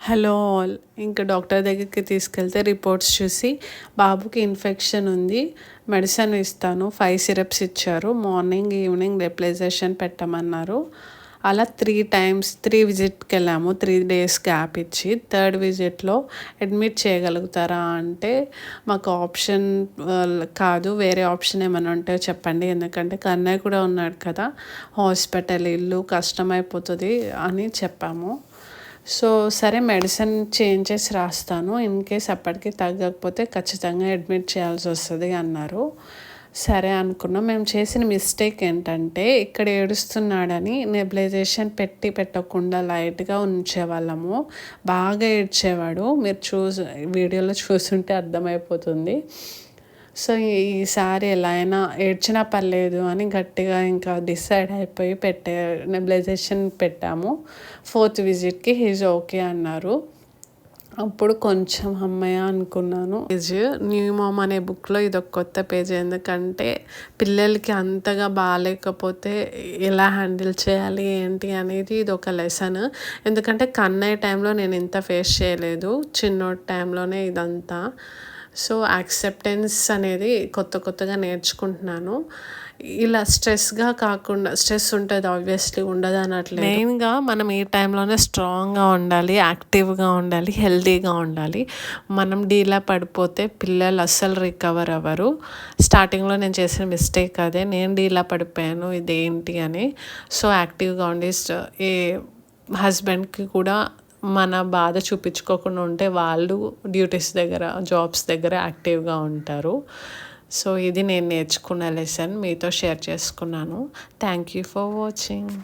Hello all. ఇంకా doctor దగ్గరికి తీసుకెళ్తే రిపోర్ట్స్ చూసి బాబుకి ఇన్ఫెక్షన్ ఉంది, మెడిసిన్ ఇస్తాను 5 సిరప్స్ ఇచ్చారు. మార్నింగ్ ఈవినింగ్ నెబులైజేషన్ పెట్టమన్నారు. అలా 3 విజిట్కి వెళ్ళాము, 3 డేస్ గ్యాప్ ఇచ్చి. థర్డ్ విజిట్లో అడ్మిట్ చేయగలుగుతారా అంటే మాకు ఆప్షన్ కాదు, వేరే ఆప్షన్ ఏమైనా ఉంటే చెప్పండి, ఎందుకంటే కన్నయ్య కూడా ఉన్నాడు కదా, హాస్పిటల్ ఇల్లు కష్టమైపోతుంది అని చెప్పాము. సో సరే మెడిసిన్ చేంజ్ చేసి రాస్తాను, ఇన్ కేస్ అప్పటికి తగ్గకపోతే ఖచ్చితంగా అడ్మిట్ చేయాల్సి వస్తుంది అన్నారు. సరే అనుకున్నాం. మేము చేసిన మిస్టేక్ ఏంటంటే ఇక్కడ ఏడుస్తున్నాడని నెబులైజేషన్ పెట్టకుండా లైట్గా ఉంచేవాళ్ళము. బాగా ఏడ్చేవాడు, మీరు వీడియోలో చూస్తుంటే అర్థమైపోతుంది. సో ఈసారి ఎలా అయినా ఏడ్చినా పర్లేదు అని గట్టిగా ఇంకా డిసైడ్ అయిపోయి నెబులైజేషన్ పెట్టాము. 4th విజిట్కి హీజ్ ఓకే అన్నారు. అప్పుడు కొంచెం అమ్మయ్య అనుకున్నాను. న్యూ మామ్ అనే బుక్లో ఇదొక కొత్త పేజ్, ఎందుకంటే పిల్లలకి అంతగా బాగాలేకపోతే ఎలా హ్యాండిల్ చేయాలి ఏంటి అనేది ఇది ఒక లెసన్. ఎందుకంటే కన్నయ్య టైంలో నేను ఇంత ఫేస్ చేయలేదు, చిన్నోటి టైంలోనే ఇదంతా. సో యాక్సెప్టెన్స్ అనేది కొత్తగా నేర్చుకుంటున్నాను. ఇలా స్ట్రెస్గా కాకుండా, స్ట్రెస్ ఉంటుంది ఆబ్వియస్లీ, ఉండదు అనట్లేదు. మెయిన్గా మనం ఈ టైంలోనే స్ట్రాంగ్గా ఉండాలి, యాక్టివ్గా ఉండాలి, హెల్తీగా ఉండాలి. మనం డీలా పడిపోతే పిల్లలు అస్సలు రికవర్ అవ్వరు. స్టార్టింగ్లో నేను చేసిన మిస్టేక్ అదే, నేను డీలా పడిపోయాను ఇదేంటి అని. సో యాక్టివ్గా ఉండి ఏ హస్బెండ్కి కూడా మన బాధ చూపించుకోకుండా ఉంటే వాళ్ళు డ్యూటీస్ దగ్గర, జాబ్స్ దగ్గర యాక్టివ్గా ఉంటారు. సో ఇది నేను నేర్చుకున్న లెసన్, మీతో షేర్ చేసుకున్నాను. Thank you for watching.